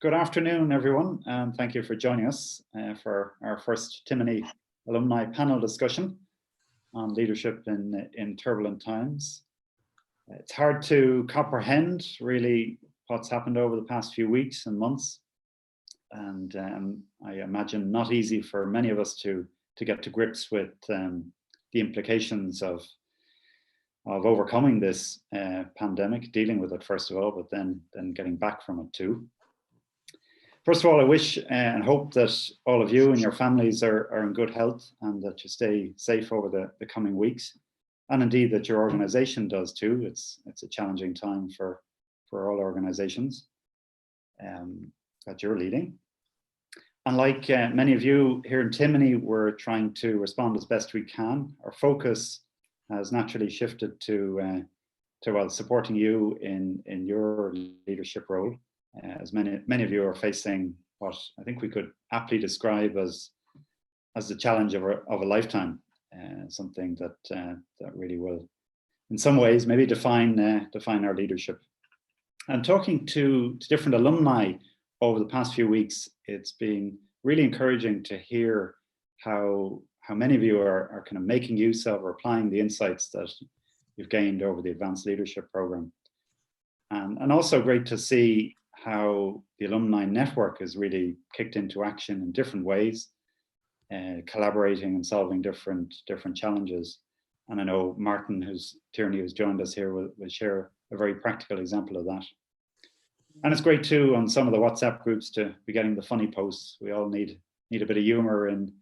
Good afternoon, everyone, and thank you for joining us for our first Timoney alumni panel discussion on leadership in turbulent times. It's hard to comprehend really what's happened over the past few weeks and months, and I imagine not easy for many of us to get to grips with the implications of overcoming this pandemic, dealing with it first of all, but then getting back from it too. First of all, I wish and hope that all of you and your families are in good health and that you stay safe over the coming weeks, and indeed that your organization does too. It's a challenging time for all organizations that you're leading. And like many of you here in Timoney, we're trying to respond as best we can. Our focus has naturally shifted to supporting you in your leadership role. As many of you are facing what I think we could aptly describe as the challenge of a lifetime, something that really will, in some ways, maybe define our leadership. And talking to different alumni over the past few weeks, it's been really encouraging to hear how many of you are kind of making use of or applying the insights that you've gained over the Advanced Leadership Program, and also great to see how the alumni network has really kicked into action in different ways, collaborating and solving different challenges. And I know Tierney, who's joined us here, will share a very practical example of that. And it's great too on some of the WhatsApp groups to be getting the funny posts. We all need a bit of humor in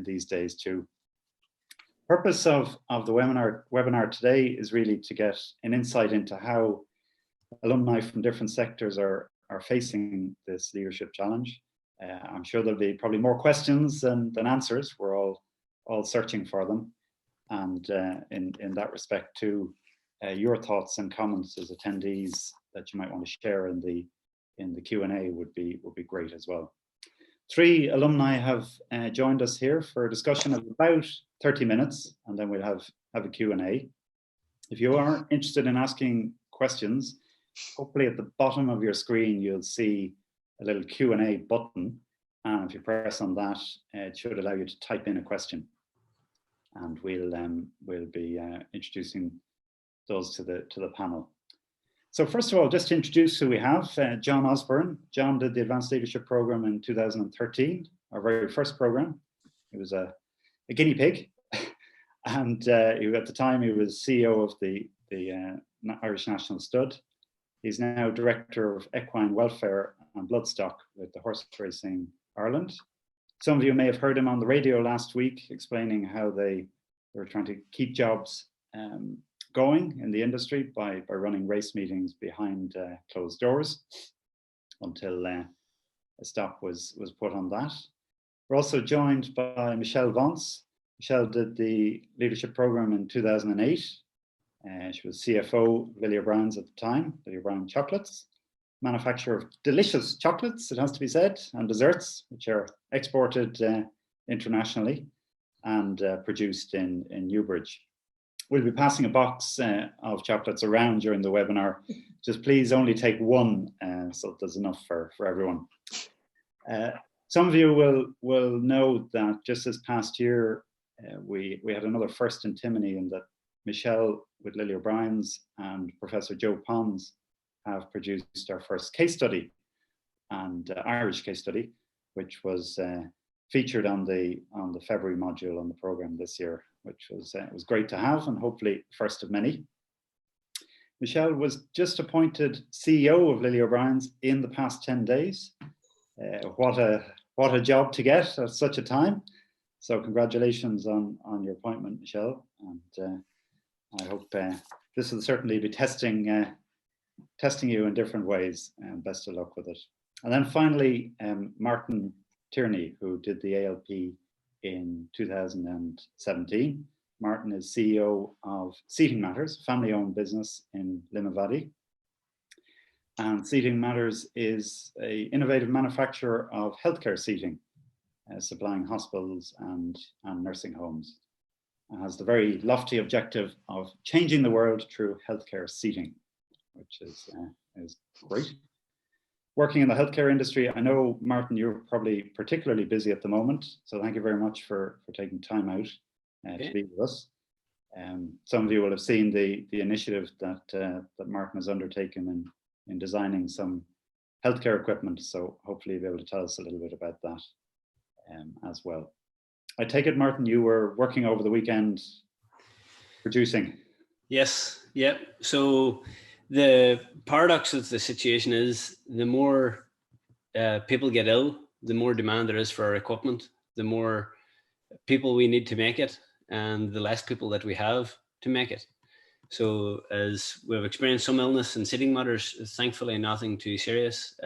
these days too. Purpose of the webinar today is really to get an insight into how alumni from different sectors are facing this leadership challenge. I'm sure there'll be probably more questions than answers. We're all searching for them, and in that respect too, your thoughts and comments as attendees that you might want to share in the Q&A would be great as well. 3 alumni have joined us here for a discussion of about 30 minutes, and then we'll have a Q&A. If you are interested in asking questions, hopefully at the bottom of your screen you'll see a little Q&A button, and if you press on that, it should allow you to type in a question, and we'll be introducing those to the panel. So first of all, just to introduce who we have, John Osborne. John did the Advanced Leadership Program in 2013, our very first program. He was a guinea pig, and at the time he was CEO of the Irish National Stud. He's now Director of Equine Welfare and Bloodstock with the Horse Racing Ireland. Some of you may have heard him on the radio last week explaining how they were trying to keep jobs going in the industry by running race meetings behind closed doors until a stop was put on that. We're also joined by Michelle Vance. Michelle did the leadership program in 2008. She was CFO of Lily O'Brien's at the time, Lily O'Brien Chocolates, manufacturer of delicious chocolates, it has to be said, and desserts, which are exported internationally and produced in Newbridge. We'll be passing a box of chocolates around during the webinar. Just please only take one, so there's enough for everyone. Some of you will know that just this past year, we had another first in Timoney in that Michelle with Lily O'Brien's and Professor Joe Pons have produced our first case study, and Irish case study, which was featured on the February module on the program this year, which was great to have, and hopefully first of many. Michelle was just appointed CEO of Lily O'Brien's in the past 10 days. What a job to get at such a time. So congratulations on your appointment, Michelle, and I hope this will certainly be testing you in different ways, and best of luck with it. And then finally, Martin Tierney, who did the ALP in 2017. Martin is CEO of Seating Matters, family-owned business in Limavady. And Seating Matters is an innovative manufacturer of healthcare seating, supplying hospitals and nursing homes. And has the very lofty objective of changing the world through healthcare seating, which is great. working in the healthcare industry. I know, Martin, you're probably particularly busy at the moment, so thank you very much for taking time out to be with us. Some of you will have seen the initiative that Martin has undertaken in designing some healthcare equipment, so hopefully you'll be able to tell us a little bit about that as well. I take it, Martin, you were working over the weekend producing. Yes, yeah. So the paradox of the situation is the more people get ill, the more demand there is for our equipment, the more people we need to make it, and the less people that we have to make it. So as we've experienced some illness in seating matters, thankfully nothing too serious.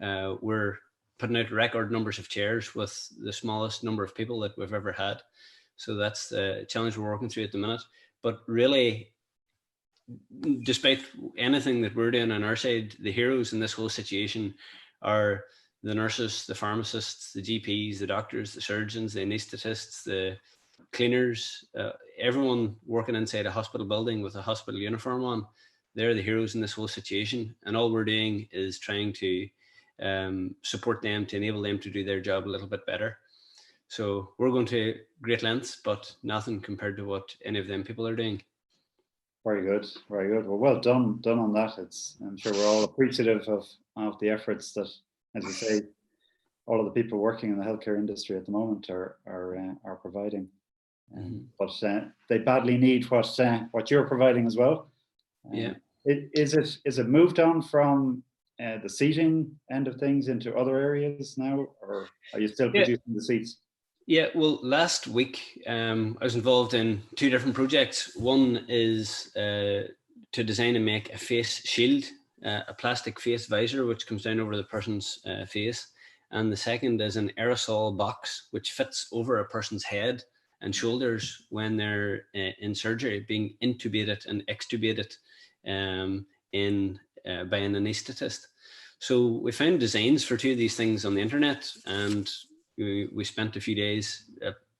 We're putting out record numbers of chairs with the smallest number of people that we've ever had. So that's the challenge we're working through at the minute. But really, despite anything that we're doing on our side, the heroes in this whole situation are the nurses, the pharmacists, the GPs, the doctors, the surgeons, the anaesthetists, the cleaners, everyone working inside a hospital building with a hospital uniform on. They're the heroes in this whole situation. And all we're doing is trying to support them, to enable them to do their job a little bit better. So we're going to great lengths, but nothing compared to what any of them people are doing. Very good, very good. Well done on that. I'm sure we're all appreciative of the efforts that, as you say, all of the people working in the healthcare industry at the moment are providing. But they badly need what you're providing as well. Yeah. Is it moved on from the seating end of things into other areas now, or are you still producing the seats? Yeah, well, last week I was involved in two different projects. One is to design and make a face shield, a plastic face visor which comes down over the person's face. And the second is an aerosol box which fits over a person's head and shoulders when they're in surgery, being intubated and extubated by an anaesthetist. So we found designs for two of these things on the internet, and we spent a few days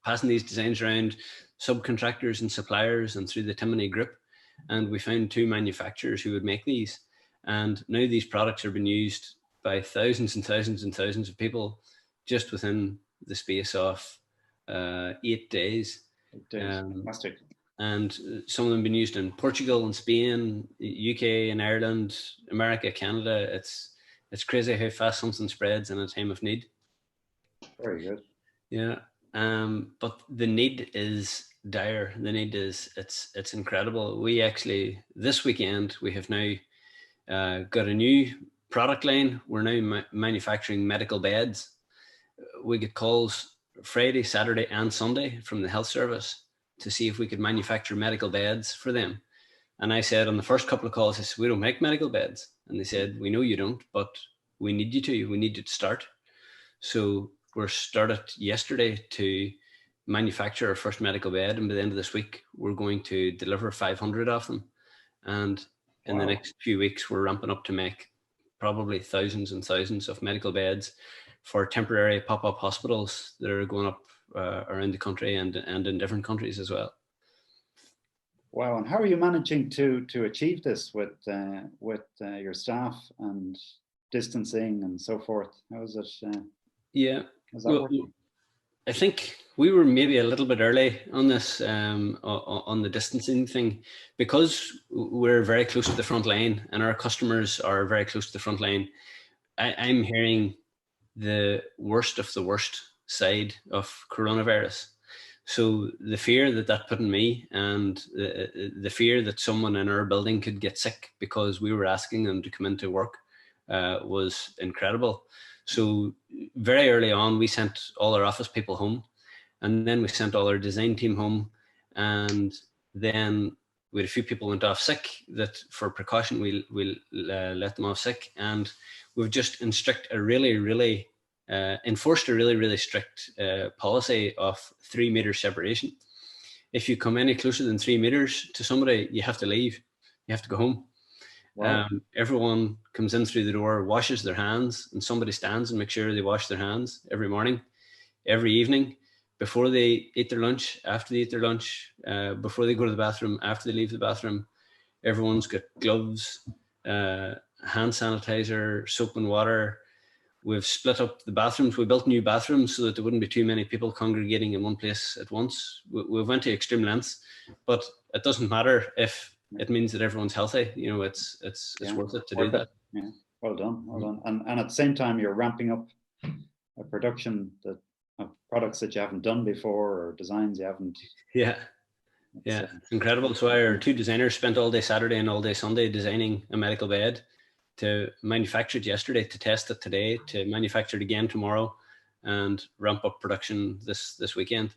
passing these designs around subcontractors and suppliers and through the Timoney group. And we found two manufacturers who would make these. And now these products are being used by thousands and thousands and thousands of people just within the space of 8 days. 8 days, fantastic. And some of them have been used in Portugal and Spain, UK and Ireland, America, Canada. It's crazy how fast something spreads in a time of need. Very good. Yeah. But the need is dire. The need is, it's incredible. We actually, this weekend, we have now got a new product line. We're now manufacturing medical beds. We get calls Friday, Saturday and Sunday from the health service to see if we could manufacture medical beds for them. And I said on the first couple of calls, I said, we don't make medical beds. And they said, we know you don't, but we need you to. We need you to start. So we're started yesterday to manufacture our first medical bed. And by the end of this week, we're going to deliver 500 of them. And in the next few weeks, we're ramping up to make probably thousands and thousands of medical beds for temporary pop-up hospitals that are going up around the country and in different countries as well. Wow! And how are you managing to achieve this with your staff and distancing and so forth? How is it? How's that working? I think we were maybe a little bit early on this, on the distancing thing, because we're very close to the front line and our customers are very close to the front line. I'm hearing the worst of the worst side of coronavirus. So the fear that put in me, and the fear that someone in our building could get sick because we were asking them to come into work was incredible. So very early on, we sent all our office people home, and then we sent all our design team home, and then we had a few people went off sick that for precaution we'll let them off sick, and we've just enforced a really strict policy of 3 meters separation. If you come any closer than 3 meters to somebody, you have to leave. You have to go home. Wow. Everyone comes in through the door, washes their hands, and somebody stands and makes sure they wash their hands every morning, every evening, before they eat their lunch, after they eat their lunch, before they go to the bathroom, after they leave the bathroom. Everyone's got gloves hand sanitizer, soap and water. We've split up the bathrooms. We built new bathrooms so that there wouldn't be too many people congregating in one place at once. We went to extreme lengths, but it doesn't matter if it means that everyone's healthy. You know, it's worth it to do that. Yeah, well done, well done. And at the same time, you're ramping up a production of products that you haven't done before, or designs you haven't. Yeah. Yeah, it's incredible. So our two designers spent all day Saturday and all day Sunday designing a medical bed, to manufacture it yesterday, to test it today, to manufacture it again tomorrow, and ramp up production this weekend.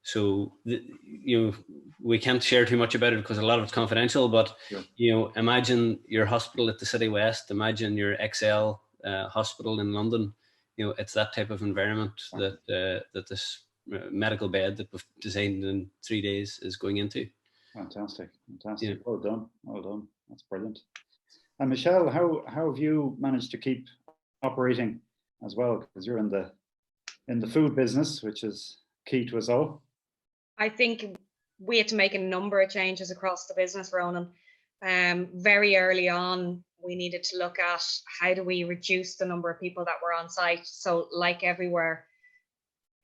So you know, we can't share too much about it because a lot of it's confidential. But Sure. You know, imagine your hospital at the City West. Imagine your XL hospital in London. You know, it's that type of environment that this medical bed that we've designed in 3 days is going into. Fantastic, fantastic. Yeah. Well done, well done. That's brilliant. And Michelle, how have you managed to keep operating as well? Because you're in the food business, which is key to us all. I think we had to make a number of changes across the business, Ronan. Very early on, we needed to look at how do we reduce the number of people that were on site. So like everywhere,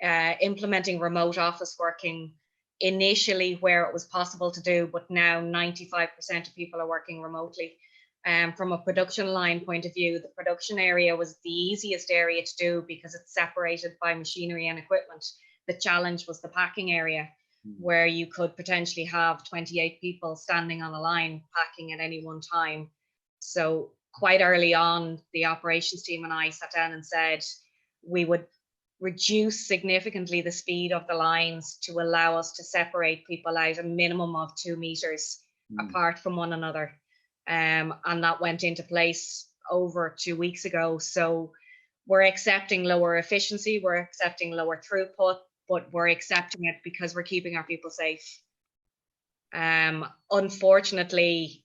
implementing remote office working initially where it was possible to do, but now 95% of people are working remotely. From a production line point of view, the production area was the easiest area to do because it's separated by machinery and equipment. The challenge was the packing area, where you could potentially have 28 people standing on a line packing at any one time. So quite early on, the operations team and I sat down and said we would reduce significantly the speed of the lines to allow us to separate people out a minimum of 2 meters apart from one another. And that went into place over 2 weeks ago. So we're accepting lower efficiency, we're accepting lower throughput, but we're accepting it because we're keeping our people safe. Unfortunately,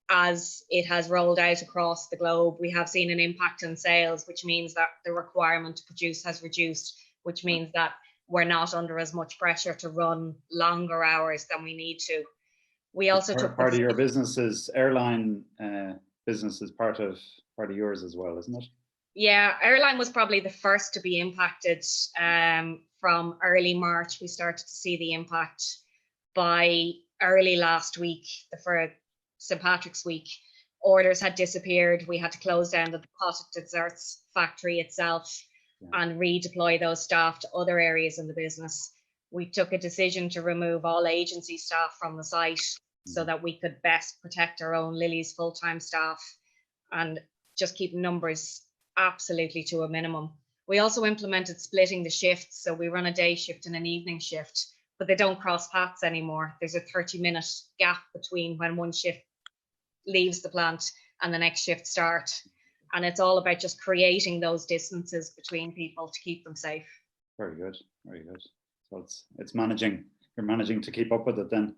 as it has rolled out across the globe, we have seen an impact in sales, which means that the requirement to produce has reduced, which means that we're not under as much pressure to run longer hours than we need to. We also took part of your business is airline business is part of yours as well, isn't it? Yeah, airline was probably the first to be impacted. From early March, we started to see the impact. By early last week, for St. Patrick's week, orders had disappeared. We had to close down the potted desserts factory itself and redeploy those staff to other areas in the business. We took a decision to remove all agency staff from the site so that we could best protect our own Lily's full-time staff and just keep numbers absolutely to a minimum. We also implemented splitting the shifts. So we run a day shift and an evening shift, but they don't cross paths anymore. There's a 30-minute gap between when one shift leaves the plant and the next shift starts. And it's all about just creating those distances between people to keep them safe. Very good, very good. So it's managing, you're managing to keep up with it then.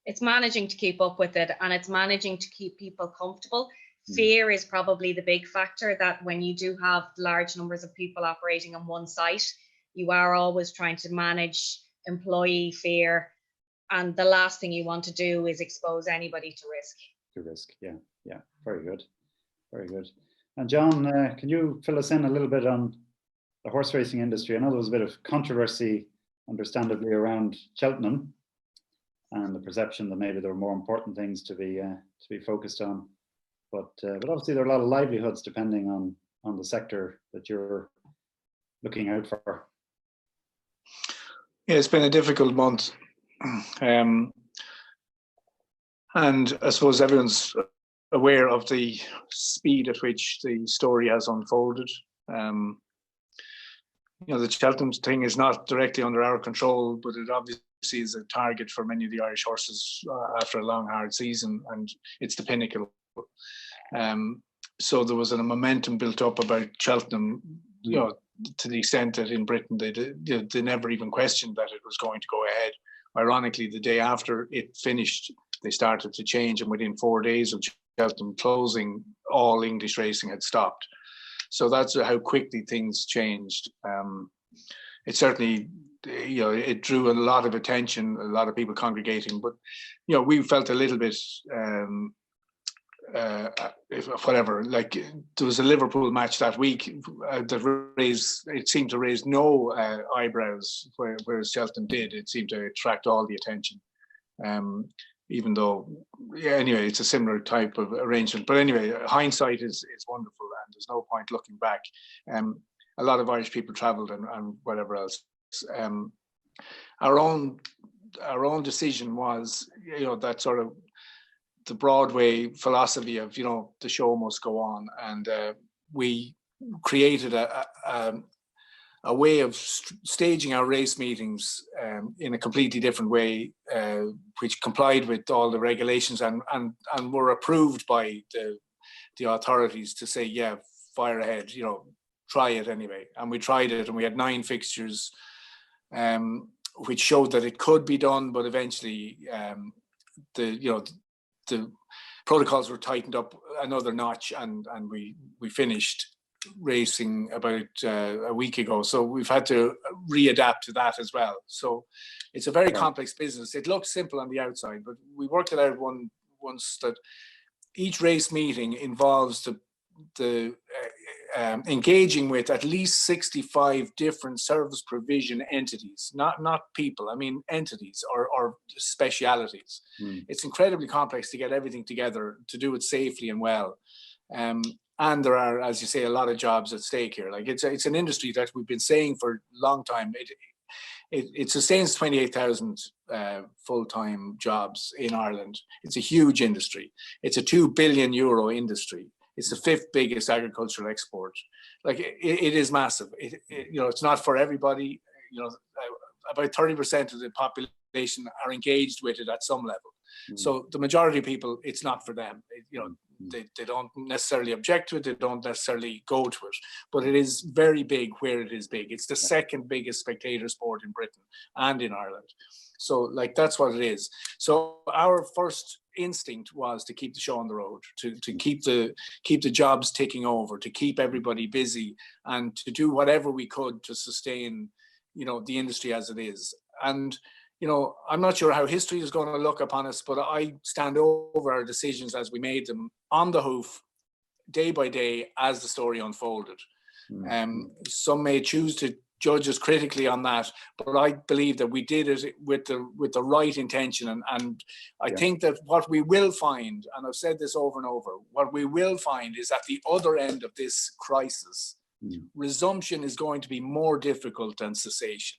It's managing to keep up with it, and it's managing to keep people comfortable. Fear is probably the big factor, that when you do have large numbers of people operating on one site, you are always trying to manage employee fear. And the last thing you want to do is expose anybody to risk. To risk, yeah, very good, very good. And John, can you fill us in a little bit on the horse racing industry? I know there was a bit of controversy, understandably, around Cheltenham and the perception that maybe there were more important things to be focused on. But obviously there are a lot of livelihoods depending on the sector that you're looking out for. Yeah, it's been a difficult month. And I suppose everyone's aware of the speed at which the story has unfolded. You know, the Cheltenham thing is not directly under our control, but it obviously is a target for many of the Irish horses after a long, hard season, and it's the pinnacle. So there was a momentum built up about Cheltenham, you know, to the extent that in Britain they never even questioned that it was going to go ahead. Ironically, the day after it finished, they started to change, and within 4 days of Cheltenham closing, all English racing had stopped. So that's how quickly things changed. It certainly, you know, it drew a lot of attention, a lot of people congregating, but, you know, we felt a little bit if whatever, like there was a Liverpool match that week it seemed to raise no eyebrows, whereas Cheltenham did. It seemed to attract all the attention, even though, yeah, anyway, it's a similar type of arrangement. But anyway, hindsight is wonderful, and there's no point looking back. A lot of Irish people travelled and whatever else. Our own decision was, that sort of the Broadway philosophy of, the show must go on, and we created a way of staging our race meetings in a completely different way, which complied with all the regulations and were approved by the authorities to say, yeah, fire ahead, try it anyway. And we tried it, and we had 9 fixtures, which showed that it could be done, but eventually the protocols were tightened up another notch, and we finished racing about a week ago. So we've had to readapt to that as well. So it's a very complex business. It looks simple on the outside, but we worked it out once that each race meeting involves the engaging with at least 65 different service provision entities, not people, I mean entities or specialities. It's incredibly complex to get everything together, to do it safely and well. And there are, as you say, a lot of jobs at stake here. Like it's an industry that we've been saying for a long time. It sustains 28,000 full-time jobs in Ireland. It's a huge industry. It's a €2 billion industry. It's the 5th biggest agricultural export. Like it is massive. It's not for everybody. About 30% of the population are engaged with it at some level. So the majority of people, it's not for them. They don't necessarily object to it. They don't necessarily go to it. But it is very big where it is big. It's the 2nd biggest spectator sport in Britain and in Ireland. So like that's what it is. So our first instinct was to keep the show on the road, to keep the jobs ticking over, to keep everybody busy, and to do whatever we could to sustain, the industry as it is. And I'm not sure how history is going to look upon us, but I stand over our decisions as we made them on the hoof, day by day, as the story unfolded. Some may choose to judge us critically on that, but I believe that we did it with the right intention. And I think that what we will find, and I've said this over and over, what we will find is at the other end of this crisis, resumption is going to be more difficult than cessation.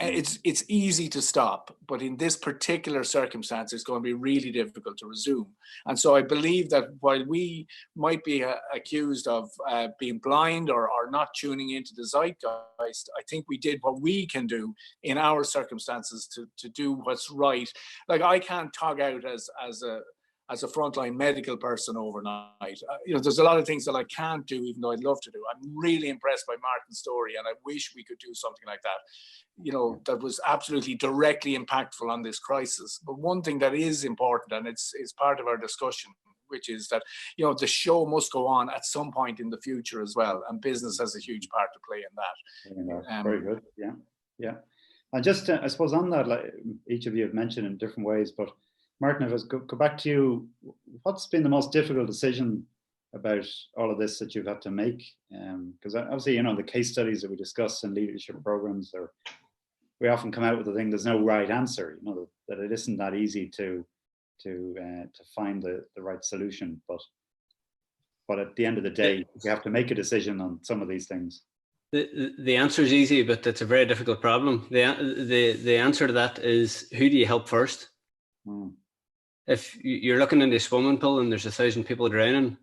It's easy to stop, but in this particular circumstance, it's going to be really difficult to resume. And so I believe that while we might be accused of being blind or not tuning into the zeitgeist, I think we did what we can do in our circumstances to do what's right. Like I can't tug out as a frontline medical person overnight. There's a lot of things that I can't do, even though I'd love to do. I'm really impressed by Martin's story, and I wish we could do something like that, that was absolutely directly impactful on this crisis. But one thing that is important, and it's part of our discussion, which is that, the show must go on at some point in the future as well, and business has a huge part to play in that. Very good. Yeah. And just, I suppose on that, like each of you have mentioned in different ways, but Martin, if I go back to you, what's been the most difficult decision about all of this that you've had to make? Because obviously, the case studies that we discuss in leadership programs, we often come out with the thing, there's no right answer, that it isn't that easy to find the right solution. But at the end of the day, you have to make a decision on some of these things. The answer is easy, but it's a very difficult problem. The answer to that is, who do you help first? If you're looking in a swimming pool and there's 1,000 people drowning,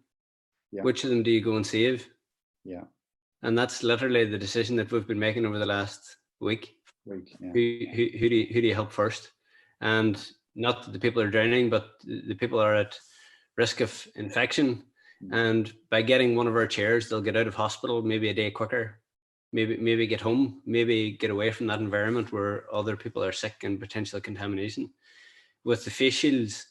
which of them do you go and save? Yeah. And that's literally the decision that we've been making over the last week. Who do you help first? And not that the people are drowning, but the people are at risk of infection. And by getting one of our chairs, they'll get out of hospital maybe a day quicker, maybe get home, maybe get away from that environment where other people are sick and potential contamination. With the face shields,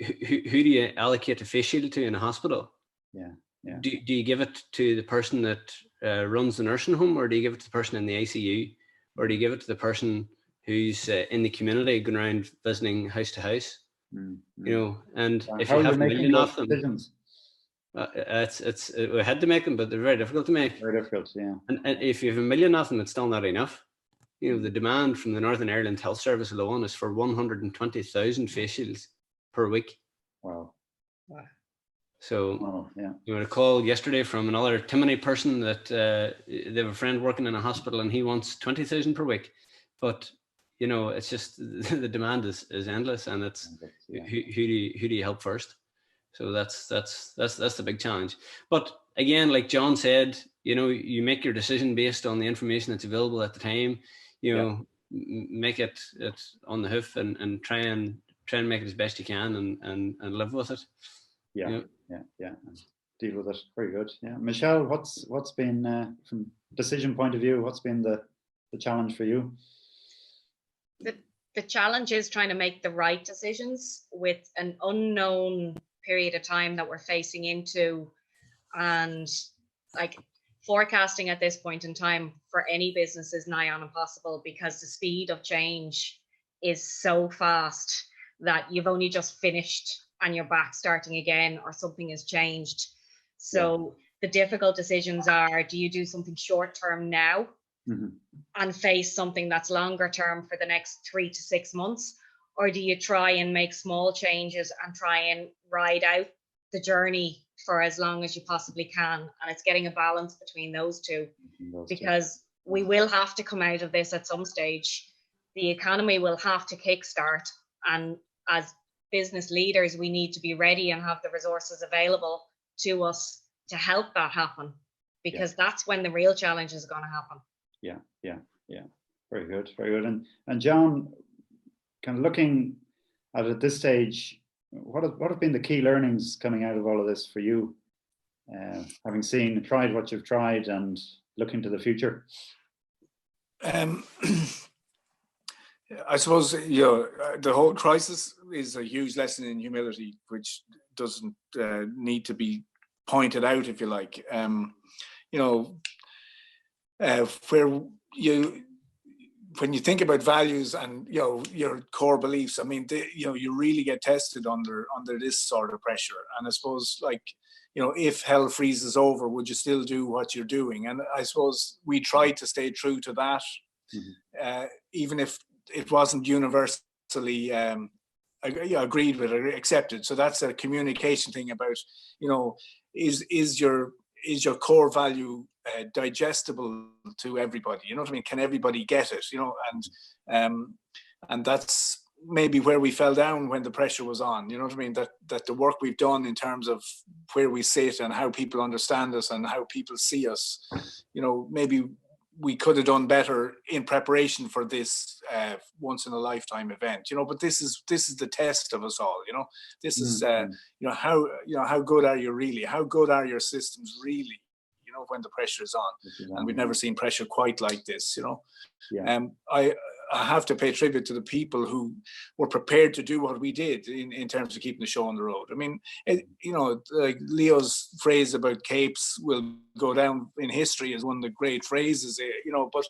who do you allocate a face shield to in a hospital? Do you give it to the person that runs the nursing home, or do you give it to the person in the ICU, or do you give it to the person who's in the community going around visiting house to house? You know, and if how you are have a making million those of them, decisions? we had to make them, but they're very difficult to make. Very difficult, yeah. And if you have a million of them, it's still not enough. You know, the demand from the Northern Ireland Health Service alone is for 120,000 face shields per week. Wow. So you had a call yesterday from another Timoney person that they have a friend working in a hospital and he wants 20,000 per week. But you know, it's just the demand is endless, and it's who do you help first? So that's the big challenge. But again, like John said, you know, you make your decision based on the information that's available at the time. You know, make it on the hoof and try and make it as best you can and live with it. Yeah. And deal with it. Very good. Yeah, Michelle, what's been from decision point of view? What's been the challenge for you? The challenge is trying to make the right decisions with an unknown period of time that we're facing into, and like forecasting at this point in time for any business is nigh on impossible, because the speed of change is so fast that you've only just finished and you're back starting again, or something has changed. So the difficult decisions are, do you do something short term now and face something that's longer term for the next 3 to 6 months? Or do you try and make small changes and try and ride out the journey for as long as you possibly can? And it's getting a balance between those two, because we will have to come out of this at some stage. The economy will have to kickstart. And as business leaders, we need to be ready and have the resources available to us to help that happen, because that's when the real challenge is going to happen. Yeah. Very good. And John, kind of looking at this stage, what have been the key learnings coming out of all of this for you, having tried what you've tried and looking to the future? I suppose, the whole crisis is a huge lesson in humility, which doesn't need to be pointed out, if you like. When you think about values and your core beliefs, I mean, you really get tested under this sort of pressure. And I suppose, if hell freezes over, would you still do what you're doing? And I suppose we tried to stay true to that, even if it wasn't universally agreed with or accepted. So that's a communication thing about, is your core value digestible to everybody? You know what I mean? Can everybody get it? And that's maybe where we fell down when the pressure was on. You know what I mean? That the work we've done in terms of where we sit and how people understand us and how people see us, maybe we could have done better in preparation for this once in a lifetime event, but this is the test of us all. This is how good are you really? How good are your systems really? When the pressure is on, and we've never seen pressure quite like this. I have to pay tribute to the people who were prepared to do what we did in terms of keeping the show on the road. I mean, like Leo's phrase about capes will go down in history as one of the great phrases, but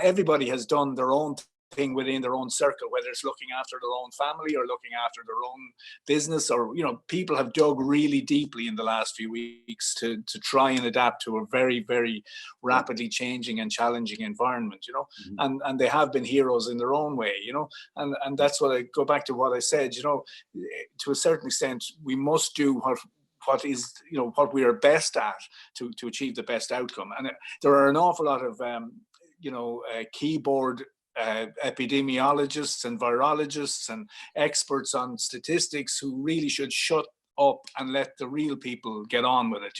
everybody has done their own thing within their own circle, whether it's looking after their own family or looking after their own business, or people have dug really deeply in the last few weeks to try and adapt to a very, very rapidly changing and challenging environment, and they have been heroes in their own way, and that's what I go back to what I said, to a certain extent we must do what is what we are best at to achieve the best outcome. And there are an awful lot of keyboard epidemiologists and virologists and experts on statistics who really should shut up and let the real people get on with it,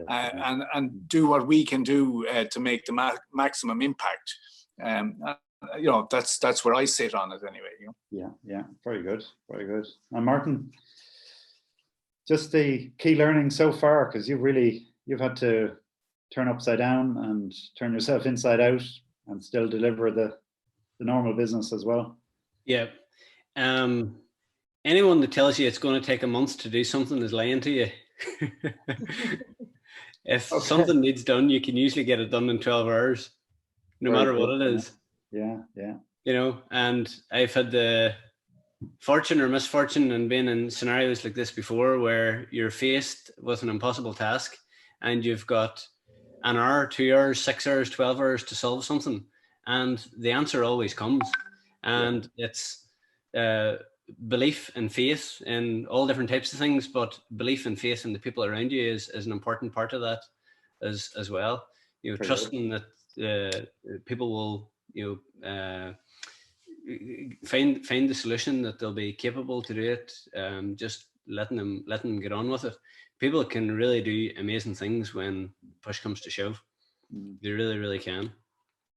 and do what we can do to make the maximum impact. That's where I sit on it anyway. Yeah, very good. And Martin, just the key learning so far, because you've had to turn upside down and turn yourself inside out and still deliver the normal business as well. Yeah. Anyone that tells you it's going to take a month to do something is lying to you. If something needs done, you can usually get it done in 12 hours, no matter what it is. Yeah. And I've had the fortune or misfortune and being in scenarios like this before, where you're faced with an impossible task and you've got an hour, 2 hours, 6 hours, 12 hours to solve something, and the answer always comes. And it's belief and faith in all different types of things, but belief and faith in the people around you is an important part of that as well. You know, trusting that people will, you know, find the solution, that they'll be capable to do it. Just letting them get on with it. People can really do amazing things when push comes to shove. They really, really can.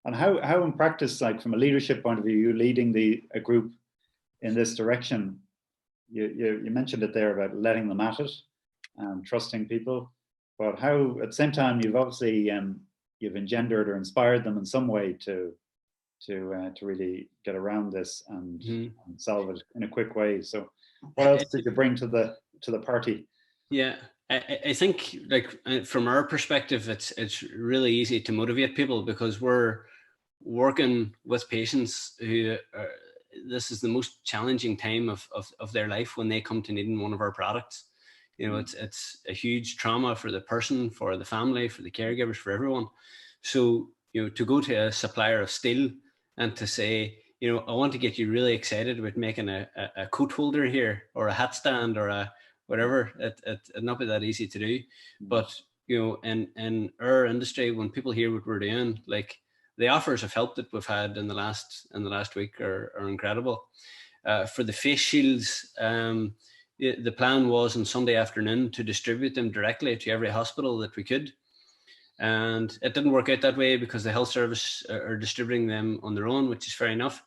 And how in practice, like from a leadership point of view, you leading a group in this direction? You mentioned it there about letting them at it and trusting people, but how at the same time you've obviously you've engendered or inspired them in some way to really get around this and solve it in a quick way. So what else did you bring to the party? Yeah, I think, like, from our perspective, it's really easy to motivate people, because we're working with patients who are, this is the most challenging time of their life when they come to needing one of our products. You know, it's a huge trauma for the person, for the family, for the caregivers, for everyone. So, you know, to go to a supplier of steel and to say, you know, I want to get you really excited about making a coat holder here, or a hat stand, or a whatever, it'd not be that easy to do. But, you know, in our industry, when people hear what we're doing, like, the offers of help that we've had in the last week are incredible. For the face shields, the plan was on Sunday afternoon to distribute them directly to every hospital that we could. And it didn't work out that way, because the health service are distributing them on their own, which is fair enough.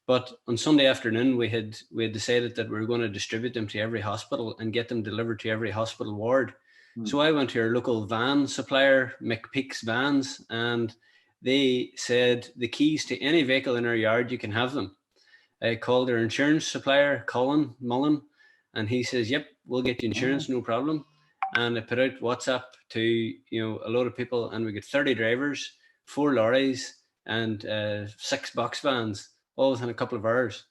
But on Sunday afternoon, we had decided that we were going to distribute them to every hospital and get them delivered to every hospital ward. So I went to our local van supplier, McPeak's Vans, and they said, the keys to any vehicle in our yard, you can have them. I called their insurance supplier, Colin Mullen, and he says, yep, we'll get you insurance, no problem. And I put out WhatsApp to, you know, a load of people, and we got 30 drivers, 4 lorries, and 6 box vans, all within a couple of hours.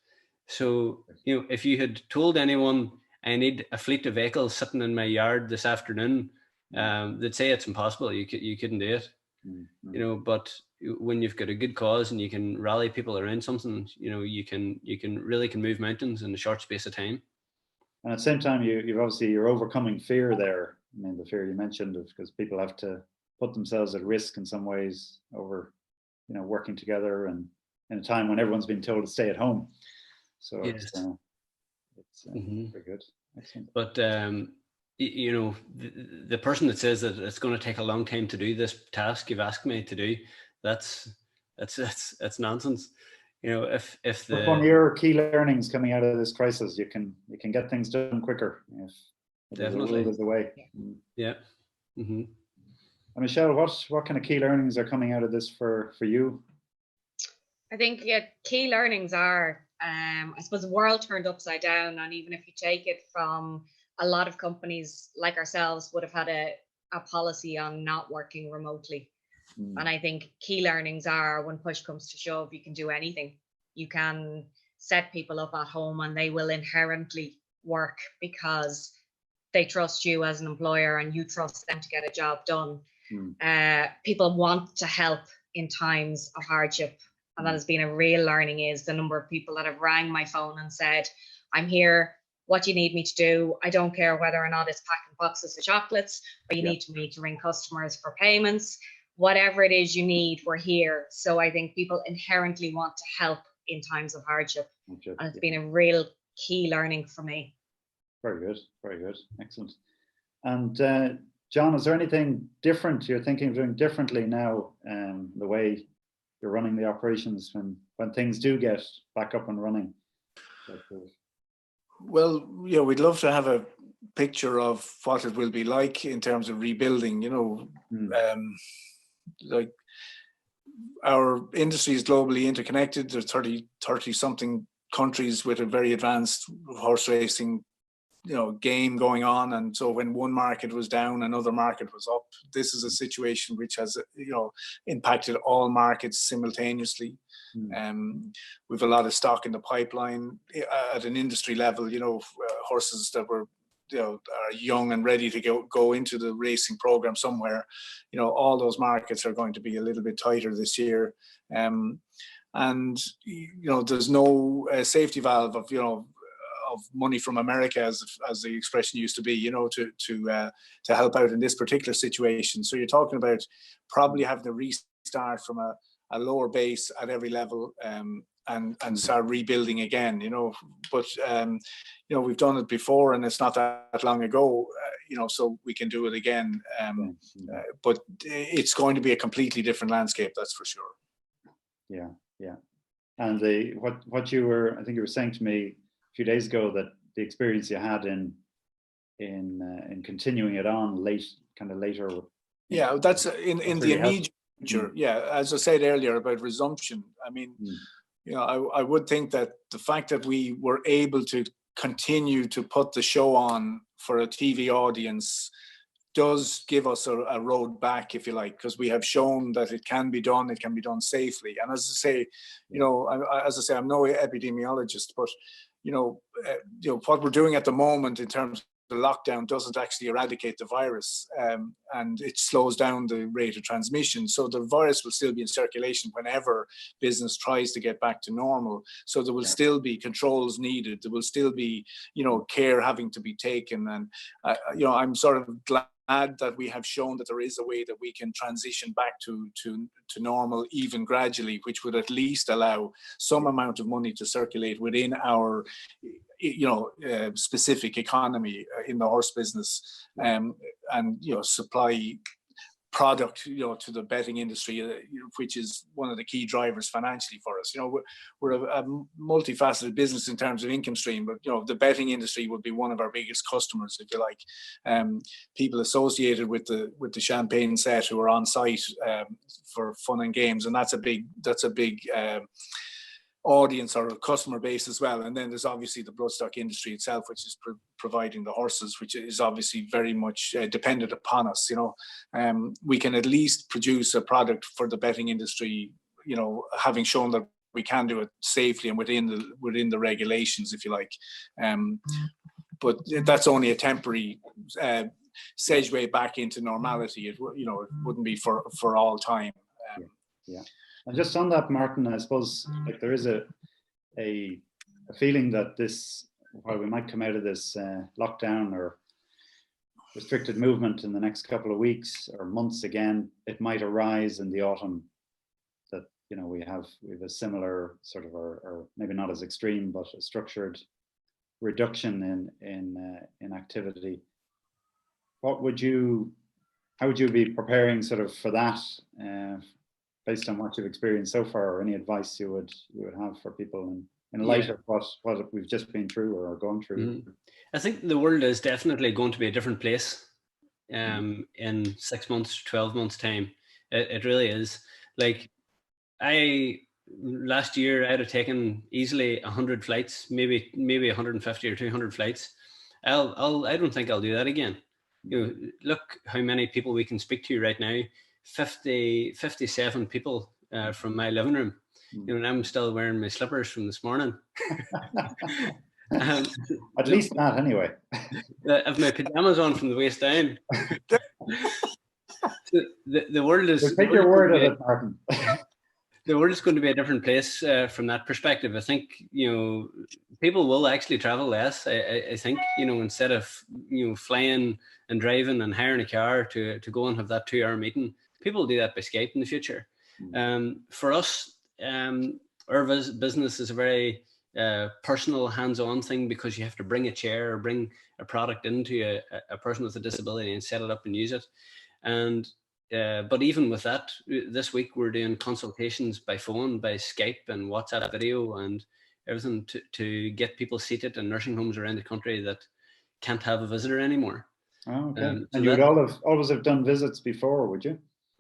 So, you know, if you had told anyone, I need a fleet of vehicles sitting in my yard this afternoon, they'd say it's impossible. You couldn't do it. You know, but when you've got a good cause and you can rally people around something, you know, you can really move mountains in a short space of time. And at the same time, you're overcoming fear there. I mean, the fear you mentioned, because people have to put themselves at risk in some ways over, you know, working together, and in a time when everyone's been told to stay at home. So yes. It's very good. Excellent. But you know, the person that says that it's going to take a long time to do this task you've asked me to do, that's nonsense. You know, if one of your key learnings coming out of this crisis, you can get things done quicker. Definitely, there's a way. Yeah. And Michelle, what kind of key learnings are coming out of this for you? I think key learnings are, I suppose, the world turned upside down, and even if you take it from a lot of companies like ourselves would have had a policy on not working remotely. And I think key learnings are, when push comes to shove, you can do anything. You can set people up at home and they will inherently work because they trust you as an employer and you trust them to get a job done. People want to help in times of hardship. And that has been a real learning, is the number of people that have rang my phone and said, I'm here, what do you need me to do? I don't care whether or not it's packing boxes of chocolates, or you need me to ring customers for payments. Whatever it is you need, we're here. So I think people inherently want to help in times of hardship. And it's been a real key learning for me. Very good. Very good. Excellent. And John, is there anything different you're thinking of doing differently now, the way you're running the operations when things do get back up and running? Well, yeah, we'd love to have a picture of what it will be like in terms of rebuilding, you know. Like, our industry is globally interconnected. There's 30 something countries with a very advanced horse racing, game going on, and so when one market was down, another market was up. This is a situation which has impacted all markets simultaneously. We've a lot of stock in the pipeline at an industry level. Horses that were are young and ready to go into the racing program somewhere. All those markets are going to be a little bit tighter this year, and there's no safety valve of money from America, as the expression used to be, to help out in this particular situation. So you're talking about probably having to restart from a lower base at every level, and start rebuilding again. But we've done it before, and it's not that long ago. So we can do it again. But it's going to be a completely different landscape, that's for sure. Yeah. And what you were, I think you were saying to me a few days ago, that the experience you had in continuing it on later. Yeah, that's in the immediate future. Yeah, as I said earlier about resumption. I mean, I would think that the fact that we were able to continue to put the show on for a TV audience does give us a road back, if you like, because we have shown that it can be done safely. And as I say, I'm no epidemiologist, but what we're doing at the moment in terms of the lockdown doesn't actually eradicate the virus, and it slows down the rate of transmission. So the virus will still be in circulation whenever business tries to get back to normal. So there will still be controls needed. There will still be, care having to be taken. And, I'm sort of glad that we have shown that there is a way that we can transition back to normal, even gradually, which would at least allow some amount of money to circulate within our specific economy in the horse business, and supply product to the betting industry, which is one of the key drivers financially for us. We're a multifaceted business in terms of income stream, but the betting industry would be one of our biggest customers, if you like. People associated with the champagne set who are on site for fun and games, and that's a big audience or customer base as well. And then there's obviously the bloodstock industry itself, which is providing the horses, which is obviously very much dependent upon us. We can at least produce a product for the betting industry, having shown that we can do it safely and within the regulations, if you like. But that's only a temporary segue back into normality. It wouldn't be for all time. And just on that, Martin, I suppose there is a feeling that this, while we might come out of this lockdown or restricted movement in the next couple of weeks or months again, it might arise in the autumn that we have a similar sort of, or maybe not as extreme, but a structured reduction in activity. How would you be preparing sort of for that? Based on what you've experienced so far, or any advice you would have for people in light of what we've just been through or are going through? I think the world is definitely going to be a different place in 6 months, 12 months time. It really is. Like last year I'd have taken easily 100 flights, maybe 150 or 200 flights. I don't think I'll do that again. Look how many people we can speak to right now. 57 people from my living room. And I'm still wearing my slippers from this morning. At least that, anyway. I have my pajamas on from the waist down. The world is. Take your word of it, Martin. The world is going to be a different place from that perspective. I think people will actually travel less. I think instead of flying and driving and hiring a car to go and have that 2-hour meeting, people will do that by Skype in the future. For us, our business is a very personal, hands-on thing, because you have to bring a chair or bring a product into a person with a disability and set it up and use it. And but even with that, this week we're doing consultations by phone, by Skype and WhatsApp video and everything to get people seated in nursing homes around the country that can't have a visitor anymore. Oh, okay. And you would always have done visits before, would you?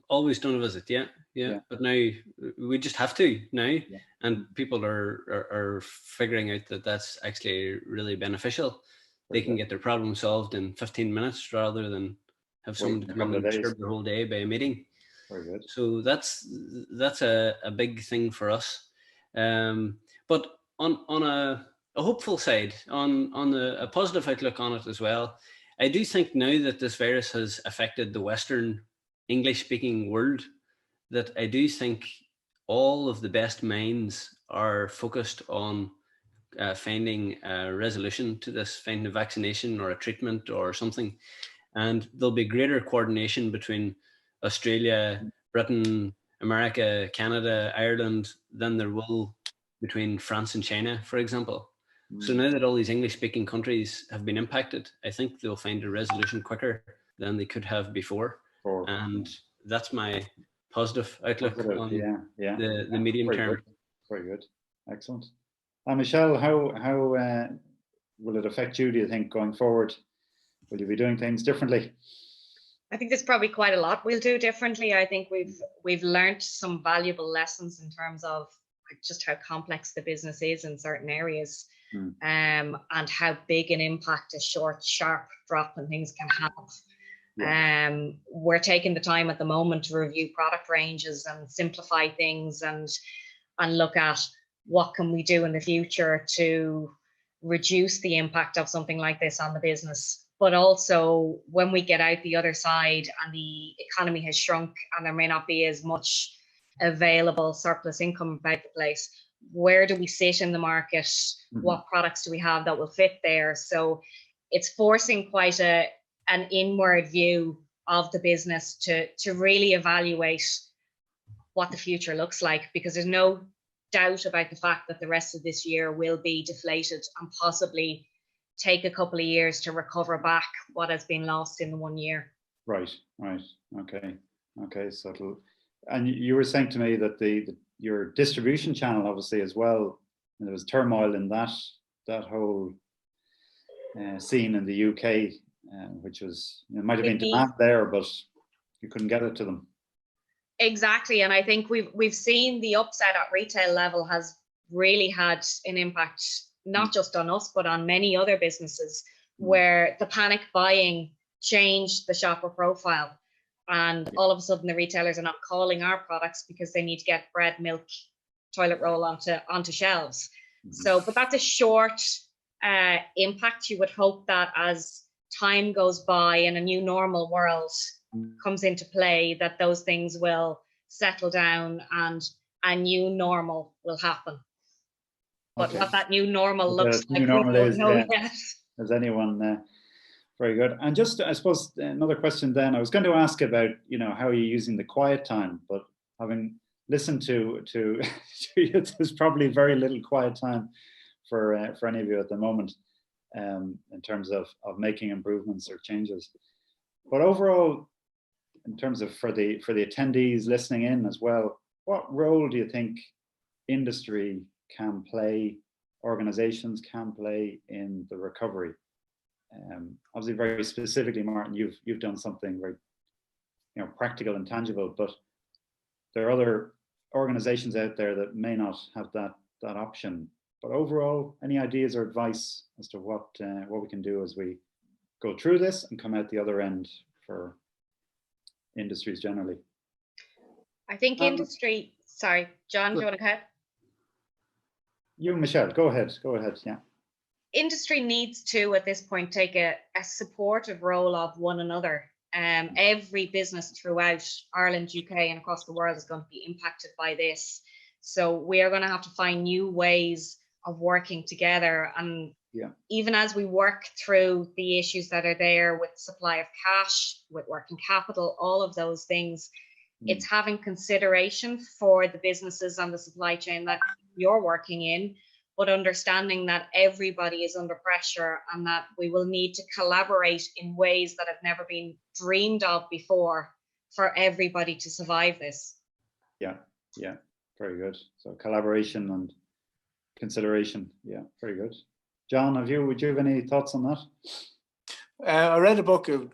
Always done a visit, yeah. But now we just have to now, and people are figuring out that that's actually really beneficial. they can get their problem solved in 15 minutes rather than have someone to come in and disturb their whole day by a meeting. Very good. So that's a big thing for us. But on a hopeful side, on a positive outlook on it as well, I do think now that this virus has affected the Western English-speaking world, that I do think all of the best minds are focused on finding a resolution to this, finding a vaccination or a treatment or something. And there'll be greater coordination between Australia, Britain, America, Canada, Ireland than there will between France and China, for example. So now that all these English-speaking countries have been impacted, I think they'll find a resolution quicker than they could have before. And that's my positive outlook on the medium term. Good. Very good. Excellent. Michelle, how will it affect you, do you think, going forward? Will you be doing things differently? I think there's probably quite a lot we'll do differently. I think we've learned some valuable lessons in terms of just how complex the business is in certain areas, and how big an impact a short, sharp drop in things can have. We're taking the time at the moment to review product ranges and simplify things and look at what can we do in the future to reduce the impact of something like this on the business. But also, when we get out the other side and the economy has shrunk and there may not be as much available surplus income about the place, where do we sit in the market? What products do we have that will fit there? So it's forcing quite an inward view of the business to really evaluate what the future looks like, because there's no doubt about the fact that the rest of this year will be deflated and possibly take a couple of years to recover back what has been lost in the 1 year. Right. Okay. So and you were saying to me that your distribution channel, obviously, as well, there was turmoil in that whole scene in the UK, which was, it might have been demand there, but you couldn't get it to them. Exactly, and I think we've seen the upset at retail level has really had an impact, not just on us, but on many other businesses, where the panic buying changed the shopper profile. And all of a sudden, the retailers are not calling our products because they need to get bread, milk, toilet roll onto shelves. So, but that's a short impact. You would hope that as time goes by and a new normal world comes into play, that those things will settle down and a new normal will happen. But what that new normal looks like, we don't know yet. Has anyone? Very good. And just, I suppose, another question then, I was going to ask about, how are you using the quiet time, but having listened to there's probably very little quiet time for any of you at the moment, in terms of making improvements or changes. But overall, in terms of for the attendees listening in as well, what role do you think industry can play, organizations can play in the recovery? Obviously, very specifically, Martin, you've done something very, practical and tangible. But there are other organizations out there that may not have that option. But overall, any ideas or advice as to what we can do as we go through this and come out the other end for industries generally? I think industry. Sorry, John, do you want to go ahead? You, Michelle, go ahead. Yeah. Industry needs to, at this point, take a supportive role of one another. Every business throughout Ireland, UK, and across the world is going to be impacted by this. So we are going to have to find new ways of working together. And even as we work through the issues that are there with supply of cash, with working capital, all of those things, it's having consideration for the businesses and the supply chain that you're working in, but understanding that everybody is under pressure and that we will need to collaborate in ways that have never been dreamed of before for everybody to survive this. Yeah, very good. So collaboration and consideration, very good. John, would you have any thoughts on that? I read a book a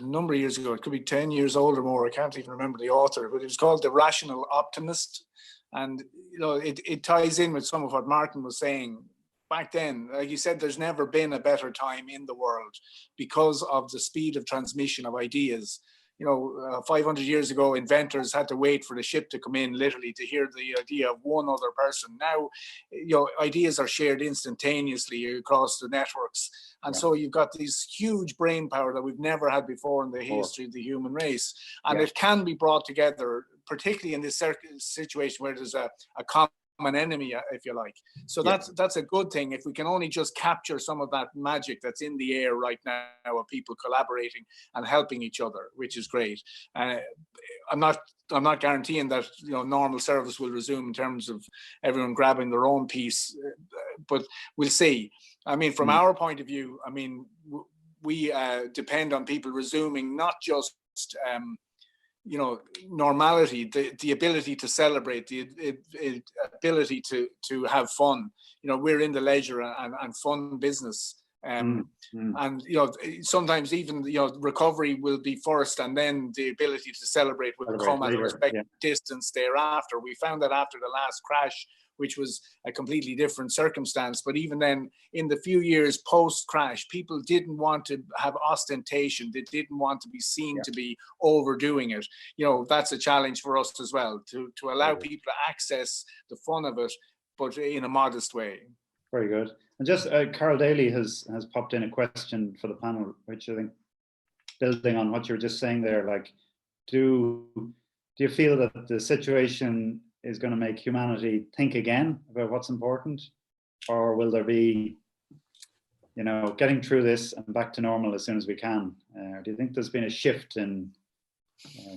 number of years ago, it could be 10 years old or more, I can't even remember the author, but it was called The Rational Optimist. And it ties in with some of what Martin was saying. back then, like you said, there's never been a better time in the world because of the speed of transmission of ideas. 500 years ago, inventors had to wait for the ship to come in, literally, to hear the idea of one other person. Now, ideas are shared instantaneously across the networks. And so you've got this huge brain power that we've never had before in the history of the human race. And it can be brought together, particularly in this situation where there's a common enemy, if you like. So that's a good thing. If we can only just capture some of that magic that's in the air right now of people collaborating and helping each other, which is great. I'm not guaranteeing that normal service will resume in terms of everyone grabbing their own piece, but we'll see. I mean, from our point of view, I mean, we depend on people resuming not just normality, the ability to celebrate, the ability to have fun. We're in the leisure and fun business. And sometimes even recovery will be first, and then the ability to celebrate will come at a respective distance thereafter. We found that after the last crash, which was a completely different circumstance, but even then, in the few years post-crash, people didn't want to have ostentation. They didn't want to be seen to be overdoing it. That's a challenge for us as well, to allow people to access the fun of it, but in a modest way. Very good. And just Carol Daly has popped in a question for the panel, which I think, building on what you were just saying there, like, do you feel that the situation is going to make humanity think again about what's important, or will there be, getting through this and back to normal as soon as we can? Do you think there's been a shift in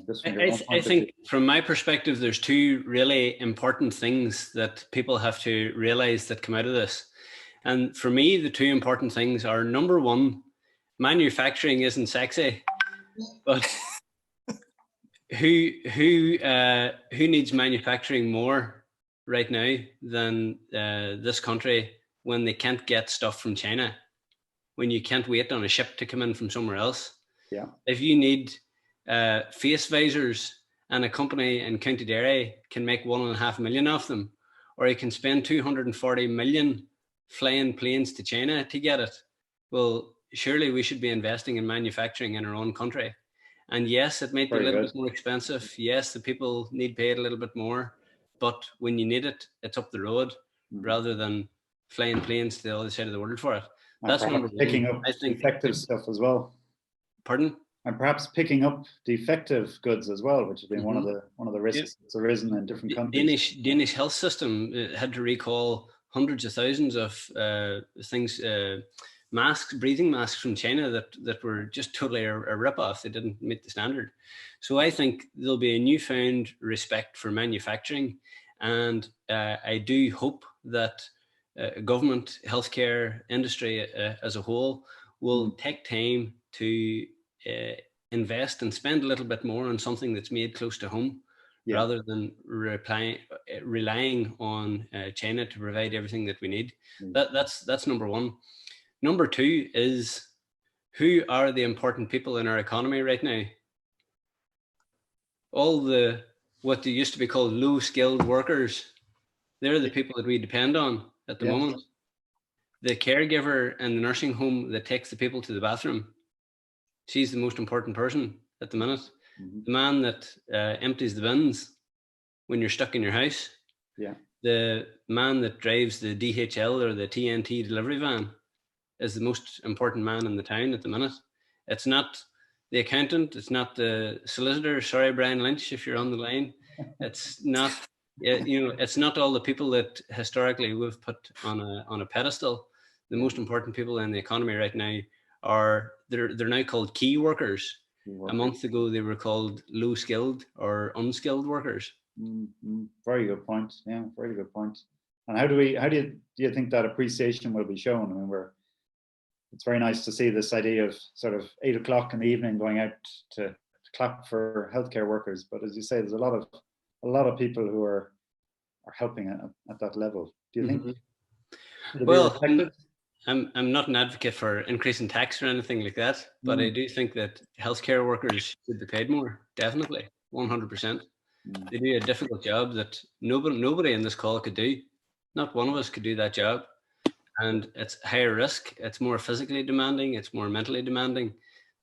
this? I think from my perspective, there's two really important things that people have to realize that come out of this. And for me, the two important things are, number one, manufacturing isn't sexy, but who needs manufacturing more right now than this country, when they can't get stuff from China, when you can't wait on a ship to come in from somewhere else? Yeah. If you need face visors, and a company in County Derry can make 1.5 million of them, or you can spend 240 million flying planes to China to get it, well, surely we should be investing in manufacturing in our own country. And yes, it might be a little bit more expensive. Yes, the people need paid a little bit more, but when you need it, it's up the road, rather than flying planes to the other side of the world for it. That's number one. Picking up defective stuff as well. Pardon? And perhaps picking up defective goods as well, which has been one of the risks that's arisen in different countries. Danish health system had to recall hundreds of thousands of masks, breathing masks from China that were just totally a rip-off. They didn't meet the standard. So I think there'll be a newfound respect for manufacturing, and I do hope that government, healthcare industry as a whole will take time to invest and spend a little bit more on something that's made close to home, rather than relying on China to provide everything that we need. That's number one. Number two is, who are the important people in our economy right now? All the, what they used to be called low-skilled workers, they're the people that we depend on at the moment. The caregiver in the nursing home that takes the people to the bathroom, she's the most important person at the minute. The man that empties the bins when you're stuck in your house. The man that drives the DHL or the TNT delivery van is the most important man in the town at the minute. It's not the accountant, it's not the solicitor. Sorry, Brian Lynch, if you're on the line. It's not, it's not all the people that historically we've put on a pedestal. The most important people in the economy right now are, they're now called key workers. A month ago, they were called low-skilled or unskilled workers. Very good point. Yeah, very good point. And how do you think that appreciation will be shown? I mean, it's very nice to see this idea of sort of 8 o'clock in the evening going out to clap for healthcare workers. But as you say, there's a lot of people who are helping at that level. Do you think? Well, I'm not an advocate for increasing tax or anything like that, but I do think that healthcare workers should be paid more. Definitely, 100%. They do a difficult job that nobody in this call could do. Not one of us could do that job. and it's higher risk. It's more physically demanding. It's more mentally demanding.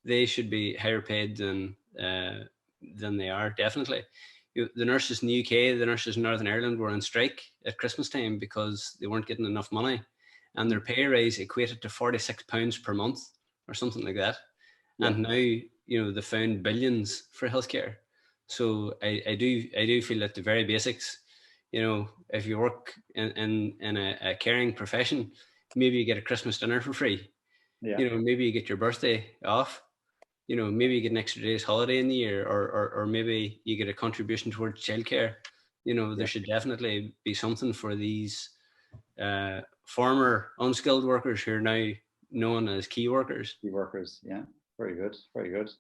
They should be higher paid than they are, definitely. The nurses in the UK, the nurses in Northern Ireland were on strike at Christmas time because they weren't getting enough money, and their pay raise equated to £46 per month or something like that. Yeah. And now, you know, they found billions for healthcare. So I do feel that the very basics, you know, if you work in a caring profession, maybe you get a Christmas dinner for free. Yeah. You know, maybe you get your birthday off. You know, maybe you get an extra day's holiday in the year, or maybe you get a contribution towards childcare. You know, there should definitely be something for these former unskilled workers who are now known as key workers. Key workers, yeah, very good, very good.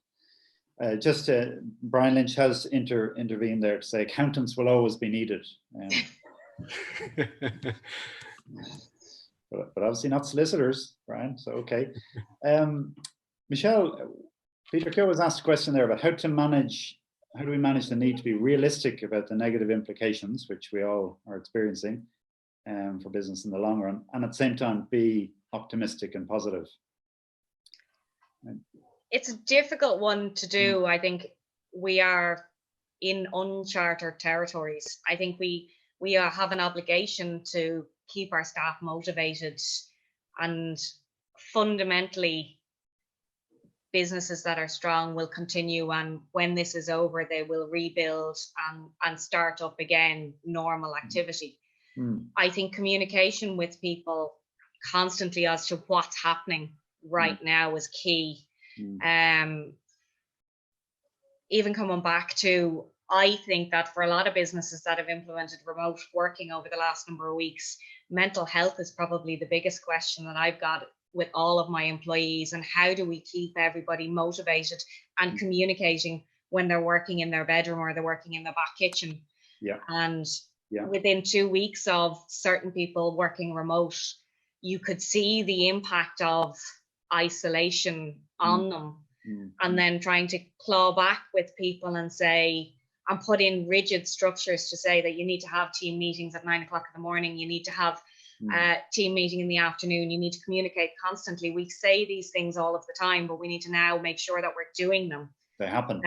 Brian Lynch has intervened there to say accountants will always be needed. But obviously not solicitors, Brian, so okay. Michelle, Peter Keogh was asked a question there about how do we manage the need to be realistic about the negative implications, which we all are experiencing for business in the long run, and at the same time be optimistic and positive. It's a difficult one to do. I think we are in uncharted territories. I think we have an obligation to keep our staff motivated, and fundamentally businesses that are strong will continue, and when this is over they will rebuild and start up again normal activity. I think communication with people constantly as to what's happening right now is key. Even coming back to, I think that for a lot of businesses that have implemented remote working over the last number of weeks, mental health is probably the biggest question that I've got with all of my employees, and how do we keep everybody motivated and communicating when they're working in their bedroom or they're working in the back kitchen. And within 2 weeks of certain people working remote, you could see the impact of isolation on them, and then trying to claw back with people and say, and put in rigid structures to say that you need to have team meetings at 9 o'clock in the morning, you need to have a team meeting in the afternoon, you need to communicate constantly. We say these things all of the time, but we need to now make sure that we're doing them. They happen.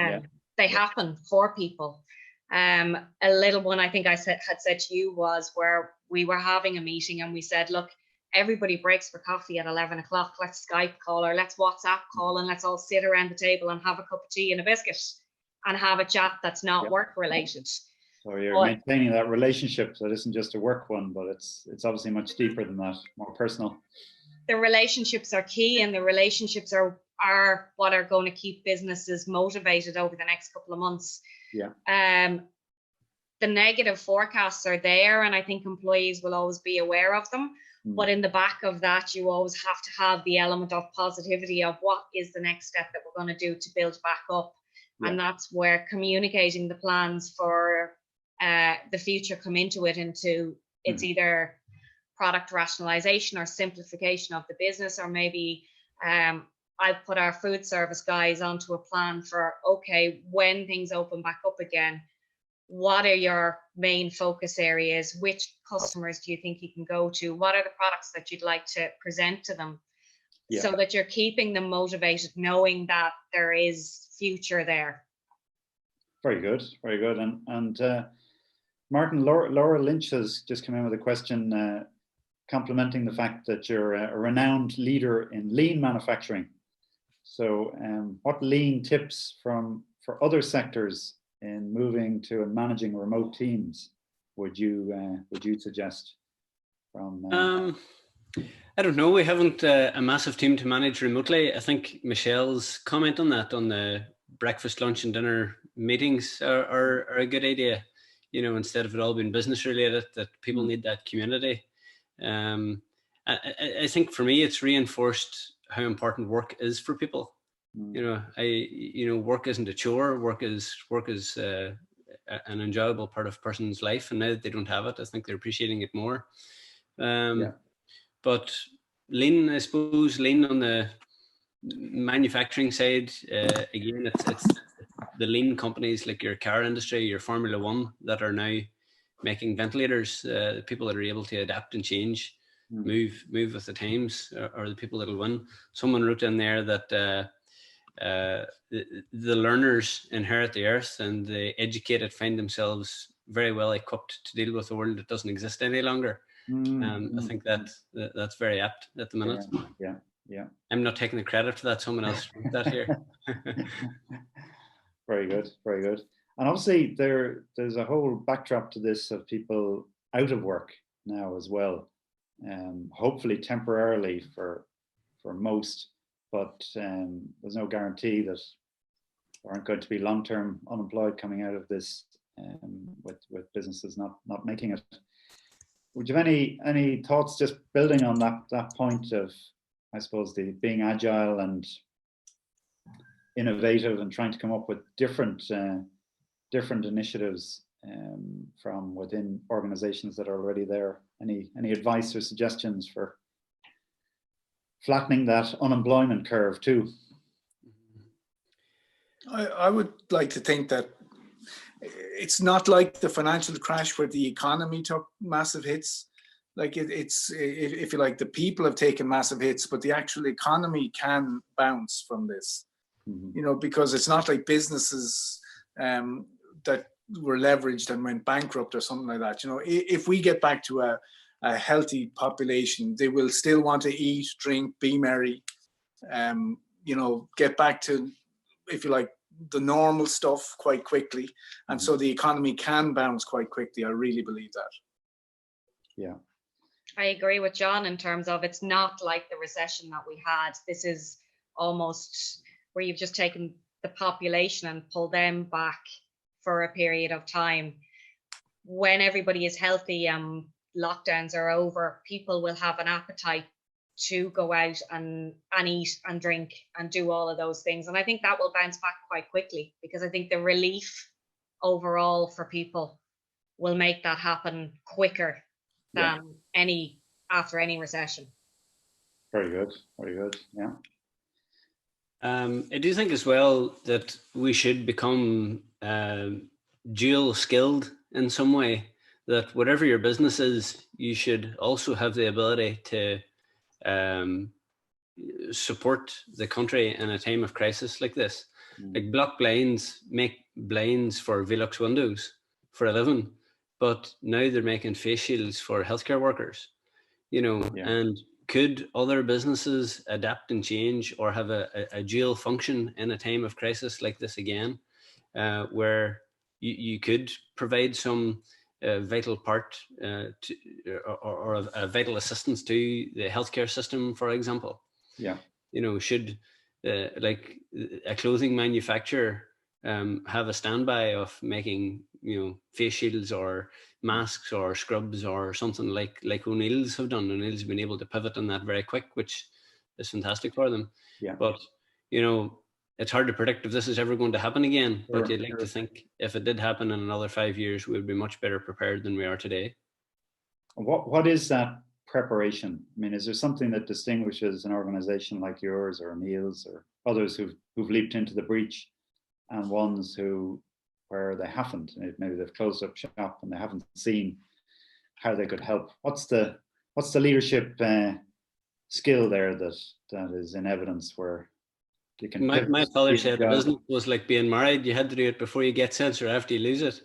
They happen for people. A little one I think I had said to you was where we were having a meeting and we said, look, everybody breaks for coffee at 11 o'clock. Let's Skype call or let's WhatsApp call, and let's all sit around the table and have a cup of tea and a biscuit and have a chat that's not work related. So you're maintaining that relationship that isn't just a work one, but it's obviously much deeper than that, more personal. The relationships are key, and the relationships are what are going to keep businesses motivated over the next couple of months. The negative forecasts are there, and I think employees will always be aware of them. But in the back of that, you always have to have the element of positivity of what is the next step that we're going to do to build back up. And that's where communicating the plans for the future come into it, it's either product rationalization or simplification of the business, or maybe I've put our food service guys onto a plan for, okay, when things open back up again, what are your main focus areas? Which customers do you think you can go to? What are the products that you'd like to present to them? So that you're keeping them motivated, knowing that there is future there. Very good, very good. And Martin, Laura Lynch has just come in with a question complimenting the fact that you're a renowned leader in lean manufacturing. So what lean tips for other sectors in moving to and managing remote teams would you suggest? I don't know. We haven't a massive team to manage remotely. I think Michelle's comment on that, on the breakfast, lunch and dinner meetings are a good idea. You know, instead of it all being business related, that people need that community. I think for me, it's reinforced how important work is for people. You know, work isn't a chore. Work is an enjoyable part of a person's life, and now that they don't have it, I think they're appreciating it more. But lean, I suppose, lean on the manufacturing side, again, it's the lean companies like your car industry, your Formula One, that are now making ventilators, people that are able to adapt and change move with the times, or the people that'll win. Someone wrote in there that the learners inherit the earth, and the educated find themselves very well equipped to deal with a world that doesn't exist any longer. I think that's very apt at the minute. Yeah. I'm not taking the credit for that. Someone else wrote that here. Very good, very good. And obviously there's a whole backdrop to this of people out of work now as well. Hopefully temporarily for most, but there's no guarantee that there aren't going to be long-term unemployed coming out of this, with businesses not making it. Would you have any thoughts just building on that point of, I suppose, the being agile and innovative and trying to come up with different initiatives from within organizations that are already there? Any advice or suggestions for flattening that unemployment curve too? I would like to think that it's not like the financial crash where the economy took massive hits. Like it's, if you like, the people have taken massive hits, but the actual economy can bounce from this. You know, because it's not like businesses that were leveraged and went bankrupt or something like that. You know, if we get back to a healthy population, they will still want to eat, drink, be merry, you know, get back to, if you like, the normal stuff quite quickly. And so the economy can bounce quite quickly. I really believe that. Yeah. I agree with John in terms of, it's not like the recession that we had. This is almost where you've just taken the population and pulled them back for a period of time. When everybody is healthy and lockdowns are over, people will have an appetite to go out and eat and drink and do all of those things. And I think that will bounce back quite quickly, because I think the relief overall for people will make that happen quicker than after any recession. Very good, yeah. I do think as well that we should become dual skilled in some way, that whatever your business is, you should also have the ability to support the country in a time of crisis like this. Like Block Blinds make blinds for Velux windows for a living, but now they're making face shields for healthcare workers, you know. And could other businesses adapt and change, or have a dual function in a time of crisis like this again, where you could provide some vital part or a vital assistance to the healthcare system, for example? Yeah. You know, should like a clothing manufacturer have a standby of making, you know, face shields or masks or scrubs or something like O'Neill's have done? O'Neill's been able to pivot on that very quick, which is fantastic for them. Yeah. But, you know, it's hard to predict if this is ever going to happen again. Sure, but you'd like to think if it did happen in another 5 years, we would be much better prepared than we are today. What is that preparation? I mean, is there something that distinguishes an organization like yours or O'Neill's or others who've leaped into the breach, and ones where they haven't? Maybe they've closed up shop and they haven't seen how they could help. What's the leadership skill there that is in evidence, where you can? My father said the business was like being married. You had to do it before you get sense, or after you lose it.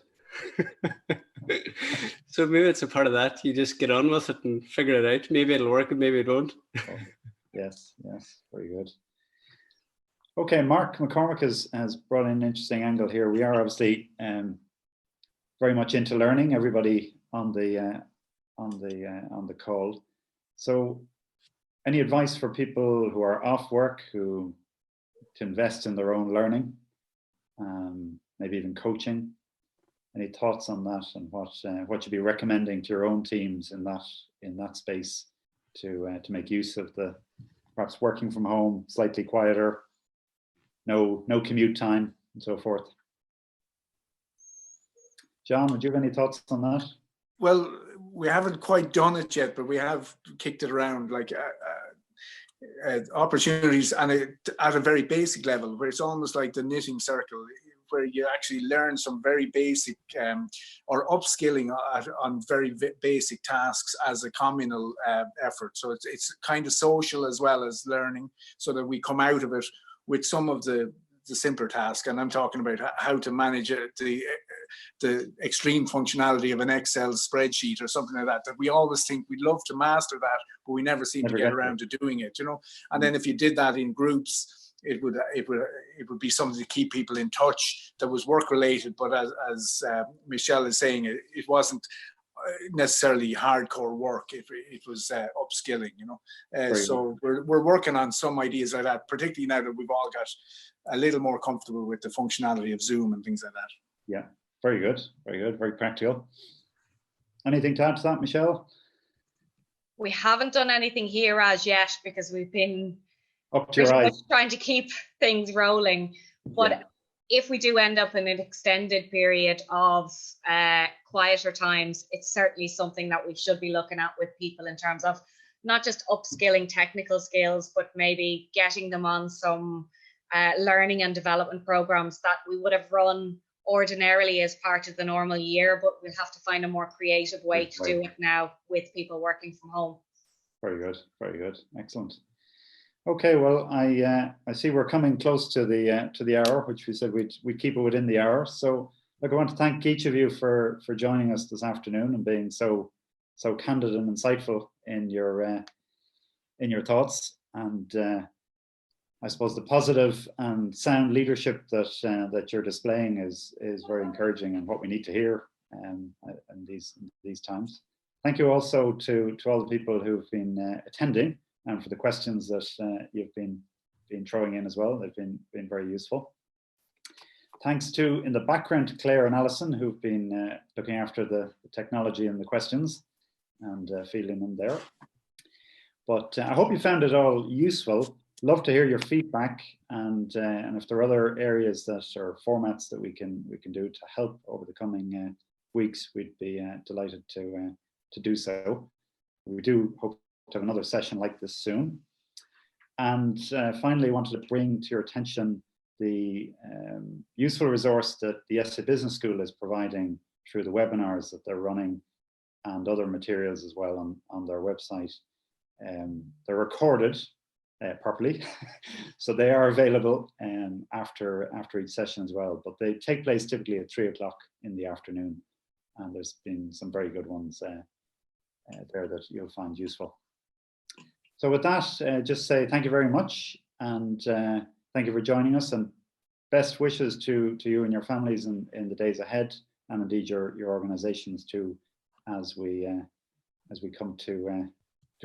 So maybe it's a part of that. You just get on with it and figure it out. Maybe it'll work and maybe it won't. Yes, very good. Okay, Mark McCormick has brought in an interesting angle here. We are obviously very much into learning, everybody on the call. So, any advice for people who are off work, to invest in their own learning, maybe even coaching? Any thoughts on that, and what you'd be recommending to your own teams in that space to make use of the perhaps working from home, slightly quieter, no commute time, and so forth? John, would you have any thoughts on that? Well, we haven't quite done it yet, but we have kicked it around, like opportunities, and at a very basic level, where it's almost like the knitting circle. where you actually learn some very basic or upskilling on very basic tasks as a communal effort. So it's kind of social as well as learning, so that we come out of it with some of the simpler tasks. And I'm talking about how to manage the extreme functionality of an Excel spreadsheet or something like that, that we always think we'd love to master that, but we never seem to get around to doing it, you know. And then if you did that in groups, it would be something to keep people in touch that was work related, but as Michelle is saying, it wasn't necessarily hardcore work. It was upskilling, you know. So we're working on some ideas like that, particularly now that we've all got a little more comfortable with the functionality of Zoom and things like that. Yeah, very good, very practical. Anything to add to that, Michelle? We haven't done anything here as yet because we've been up to your eyes trying to keep things rolling. But if we do end up in an extended period of quieter times, it's certainly something that we should be looking at with people in terms of not just upskilling technical skills, but maybe getting them on some learning and development programs that we would have run ordinarily as part of the normal year, but we'll have to find a more creative way to do it now with people working from home. Very good, excellent. Okay, well, I see we're coming close to the hour, which we said we'd keep it within the hour. So, look, I want to thank each of you for joining us this afternoon and being so candid and insightful in your thoughts, and I suppose the positive and sound leadership that you're displaying is very encouraging and what we need to hear in these times. Thank you also to all the people who've been attending, and for the questions that you've been throwing in as well. They've been very useful. Thanks to, in the background, to Claire and Alison, who've been looking after the technology and the questions and fielding them there. But I hope you found it all useful. Love to hear your feedback, and if there are other areas or formats that we can do to help over the coming weeks, we'd be delighted to do so. We do hope to have another session like this soon. And finally, I wanted to bring to your attention the useful resource that the IESE Business School is providing through the webinars that they're running, and other materials as well on their website. They're recorded properly, so they are available after each session as well. But they take place typically at 3 o'clock in the afternoon, and there's been some very good ones there that you'll find useful. So with that, just say thank you very much, and thank you for joining us, and best wishes to you and your families in the days ahead, and indeed your organizations too, as we come to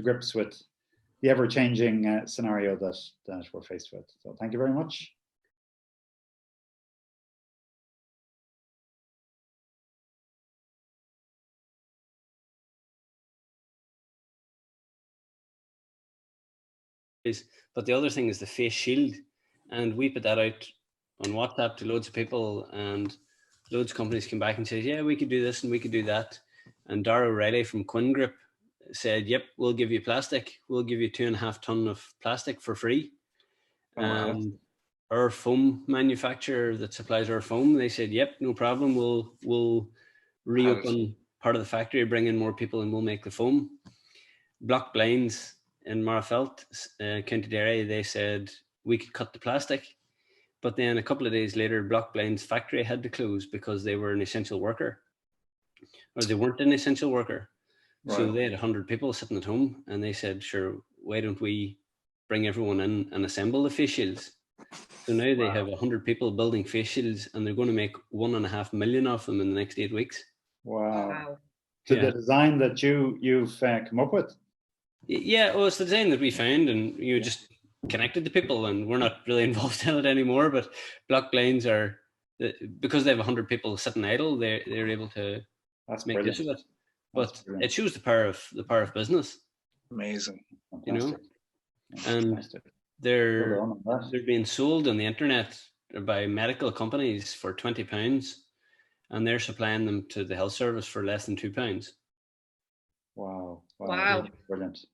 grips with the ever-changing scenario that we're faced with. So thank you very much. But the other thing is the face shield, and we put that out on WhatsApp to loads of people, and loads of companies came back and said, yeah, we could do this and we could do that. And Dara O'Reilly from Equine Group said, yep, we'll give you plastic. We'll give you 2.5 tons of plastic for free. Our foam manufacturer that supplies our foam, they said, yep, no problem. We'll reopen part of the factory, bring in more people, and we'll make the foam. Block Blinds in Marafelt, County Derry, they said we could cut the plastic. But then a couple of days later, Block Blinds factory had to close because they were an essential worker, or they weren't an essential worker. Right. So they had 100 people sitting at home, and they said, sure, why don't we bring everyone in and assemble the face shields? So now they have 100 people building face shields, and they're going to make 1.5 million of them in the next 8 weeks. Wow. So the design that you've come up with? Yeah, well, it's the design that we found, and you just connected to people, and we're not really involved in it anymore. But Block Blinds are, because they have 100 people sitting idle, they're able to make use of it. But it shows the power of business. Amazing. You know, and they're being sold on the internet by medical companies for £20, and they're supplying them to the health service for less than £2. Wow. Wow. Brilliant.